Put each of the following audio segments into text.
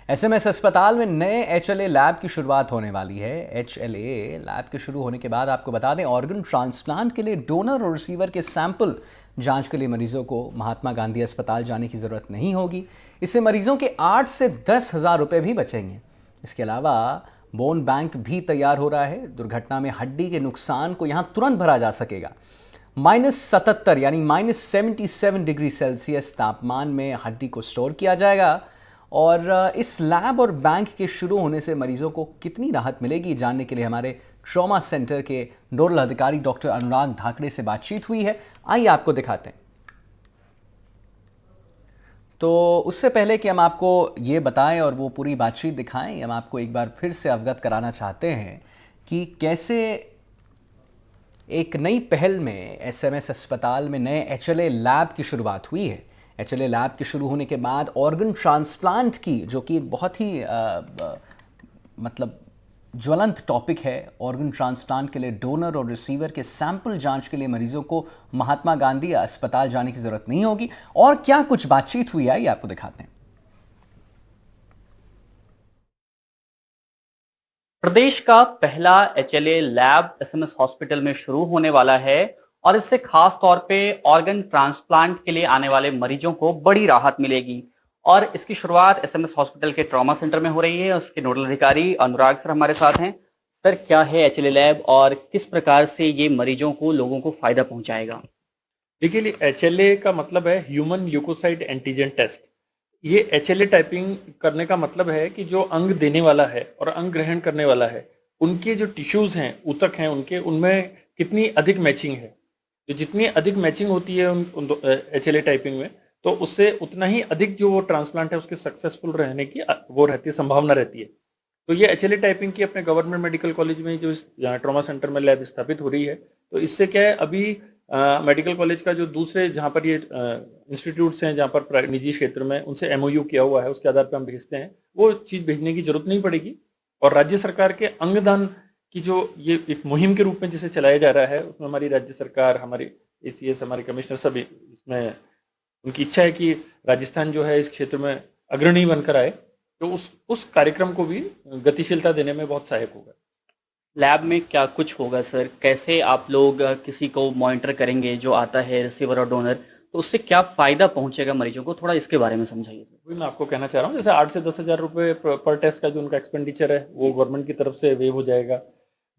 SMS अस्पताल में नए एचएलए लैब की शुरुआत होने वाली है। एचएलए लैब के शुरू होने के बाद आपको बता दें, ऑर्गन ट्रांसप्लांट के लिए डोनर और रिसीवर के सैंपल जांच के लिए मरीजों को महात्मा गांधी अस्पताल जाने की ज़रूरत नहीं होगी। इससे मरीजों के 8 से 10,000 रुपये भी बचेंगे। इसके अलावा बोन बैंक भी तैयार हो रहा है। दुर्घटना में हड्डी के नुकसान को यहाँ तुरंत भरा जा सकेगा। -77 यानी -77 डिग्री सेल्सियस तापमान में हड्डी को स्टोर किया जाएगा। और इस लैब और बैंक के शुरू होने से मरीजों को कितनी राहत मिलेगी, जानने के लिए हमारे ट्रॉमा सेंटर के नोडल अधिकारी डॉक्टर अनुराग धाकड़े से बातचीत हुई है। आइए आपको दिखाते हैं। तो उससे पहले कि हम आपको ये बताएं और वो पूरी बातचीत दिखाएं, हम आपको एक बार फिर से अवगत कराना चाहते हैं कि कैसे एक नई पहल में एसएमएस अस्पताल में नए एचएलए लैब की शुरुआत हुई है। एचएलए लैब के शुरू होने के बाद ऑर्गन ट्रांसप्लांट की, जो कि एक बहुत ही मतलब ज्वलंत टॉपिक है, ऑर्गन ट्रांसप्लांट के लिए डोनर और रिसीवर के सैंपल जांच के लिए मरीजों को महात्मा गांधी अस्पताल जाने की जरूरत नहीं होगी। और क्या कुछ बातचीत हुई है, ये आपको दिखाते हैं। प्रदेश का पहला एचएलए लैब एसएमएस हॉस्पिटल में शुरू होने वाला है और इससे खास तौर पे ऑर्गन ट्रांसप्लांट के लिए आने वाले मरीजों को बड़ी राहत मिलेगी। और इसकी शुरुआत एसएमएस हॉस्पिटल के ट्रॉमा सेंटर में हो रही है। उसके नोडल अधिकारी अनुराग सर हमारे साथ हैं। सर, क्या है एचएलए लैब और किस प्रकार से ये मरीजों को, लोगों को फायदा पहुंचाएगा? देखिए, एचएलए का मतलब है ह्यूमन ल्यूकोसाइट एंटीजन टेस्ट। ये एचएलए टाइपिंग करने का मतलब है कि जो अंग देने वाला है और अंग ग्रहण करने वाला है, उनके जो टिश्यूज हैं, ऊतक हैं उनके, उनमें कितनी अधिक मैचिंग है। तो जितनी अधिक मैचिंग होती है उन एचएलए टाइपिंग में, तो उससे उतना ही अधिक जो वो ट्रांसप्लांट है उसके सक्सेसफुल रहने की वो रहती है, संभावना रहती है। तो ये एचएलए टाइपिंग की अपने गवर्नमेंट मेडिकल कॉलेज में जो ट्रॉमा सेंटर में लैब स्थापित हो रही है, तो इससे क्या है, अभी मेडिकल कॉलेज का जो दूसरे जहाँ पर ये इंस्टीट्यूट्स हैं, जहाँ पर निजी क्षेत्र में, उनसे एमओयू किया हुआ है, उसके आधार पर हम भेजते हैं, वो चीज भेजने की जरूरत नहीं पड़ेगी। और राज्य सरकार के अंगदान की जो ये एक मुहिम के रूप में जिसे चलाया जा रहा है, उसमें हमारी राज्य सरकार, हमारी एसीएस, हमारे कमिश्नर सब इसमें, उनकी इच्छा है कि राजस्थान जो है इस क्षेत्र में अग्रणी बनकर आए। तो उस कार्यक्रम को भी गतिशीलता देने में बहुत सहायक होगा। लैब में क्या कुछ होगा सर? कैसे आप लोग किसी को मॉनिटर करेंगे जो आता है रिसीवर और डोनर, तो उससे क्या फायदा पहुंचेगा मरीजों को? थोड़ा इसके बारे में समझाइए सर। वही मैं आपको कहना चाह रहा हूँ, जैसे 8 से 10,000 रुपये पर टेस्ट का जो उनका एक्सपेंडिचर है वो गवर्नमेंट की तरफ से वेव हो जाएगा।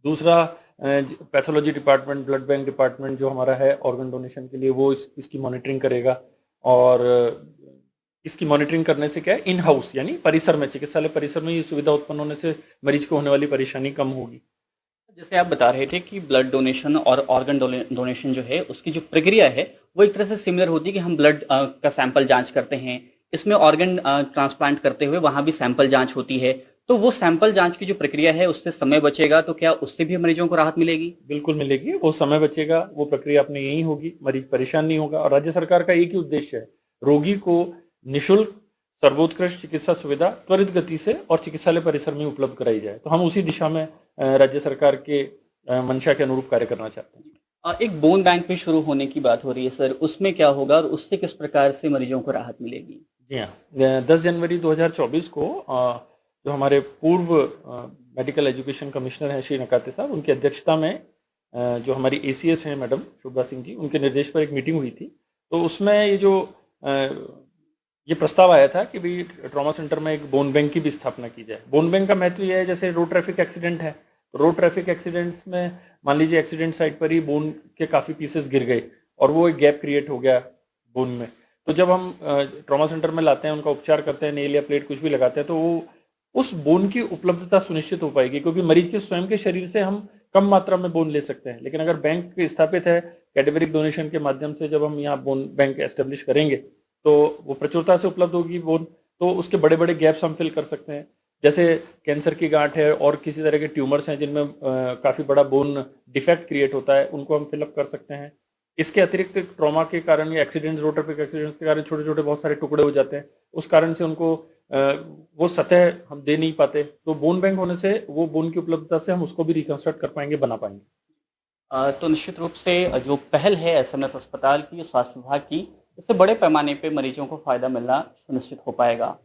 दूसरा, pathology department, blood bank department जो हमारा है ऑर्गन डोनेशन के लिए, वो इसकी मॉनिटरिंग करेगा। और इसकी मॉनिटरिंग करने से क्या है, इन हाउस यानी परिसर में, चिकित्सालय परिसर में ये सुविधा उत्पन्न होने से मरीज को होने वाली परेशानी कम होगी। जैसे आप बता रहे थे कि ब्लड डोनेशन और ऑर्गन डोनेशन जो है उसकी जो प्रक्रिया है वो एक तरह से सिमिलर होती है कि हम ब्लड का सैंपल जांच करते हैं। इसमें ऑर्गन ट्रांसप्लांट करते हुए वहां भी सैंपल जांच होती है। तो वो सैंपल जांच की जो प्रक्रिया है उससे समय बचेगा, तो क्या उससे भी मरीजों को राहत मिलेगी? बिल्कुल मिलेगी, वो समय बचेगा, वो प्रक्रिया अपनी यही होगी, मरीज परेशान नहीं होगा। और राज्य सरकार का एक ही उद्देश्य है, रोगी को निःशुल्क सर्वोत्कृष्ट चिकित्सा सुविधा त्वरित गति से और चिकित्सालय परिसर में उपलब्ध कराई जाए। तो हम उसी दिशा में राज्य सरकार के मंशा के अनुरूप कार्य करना चाहते हैं। एक बोन बैंक भी शुरू होने की बात हो रही है सर, उसमें क्या होगा और उससे किस प्रकार से मरीजों को राहत मिलेगी? जी हाँ, 10 जनवरी 2024 को जो हमारे पूर्व मेडिकल एजुकेशन कमिश्नर हैं श्री नकाते साहब, उनकी अध्यक्षता में जो हमारी एसीएस हैं मैडम शुभा सिंह जी, उनके निर्देश पर एक मीटिंग हुई थी। तो उसमें ये प्रस्ताव आया था कि भाई ट्रॉमा सेंटर में एक बोन बैंक की भी स्थापना की जाए। बोन बैंक का महत्व यह है, जैसे रोड ट्रैफिक एक्सीडेंट है, रोड ट्रैफिक एक्सीडेंट्स में मान लीजिए एक्सीडेंट साइट पर ही बोन के काफी पीसेस गिर गए और वो एक गैप क्रिएट हो गया बोन में। तो जब हम ट्रॉमा सेंटर में लाते हैं, उनका उपचार करते हैं, नेल या प्लेट कुछ भी लगाते हैं, तो वो उस बोन की उपलब्धता सुनिश्चित हो पाएगी, क्योंकि मरीज के स्वयं के शरीर से हम कम मात्रा में बोन ले सकते हैं। लेकिन अगर बैंक स्थापित है, कैडेवरिक डोनेशन के माध्यम से जब हम यहाँ बोन बैंक एस्टेब्लिश करेंगे, तो वो प्रचुरता से उपलब्ध होगी बोन, तो उसके बड़े बड़े गैप्स हम फिल कर सकते हैं। जैसे कैंसर की गांठ है और किसी तरह के ट्यूमर्स हैं जिनमें काफी बड़ा बोन डिफेक्ट क्रिएट होता है, उनको हम फिलअप कर सकते हैं। इसके अतिरिक्त ट्रॉमा के कारण या एक्सीडेंट, रोड ट्रैफिक एक्सीडेंट्स के कारण छोटे छोटे बहुत सारे टुकड़े हो जाते हैं, उस कारण से उनको वो सतह हम दे नहीं पाते। तो बोन बैंक होने से वो बोन की उपलब्धता से हम उसको भी रिकंस्ट्रक्ट कर पाएंगे, बना पाएंगे। तो निश्चित रूप से जो पहल है एसएमएस अस्पताल की, स्वास्थ्य विभाग की, इससे बड़े पैमाने पे मरीजों को फायदा मिलना सुनिश्चित हो पाएगा।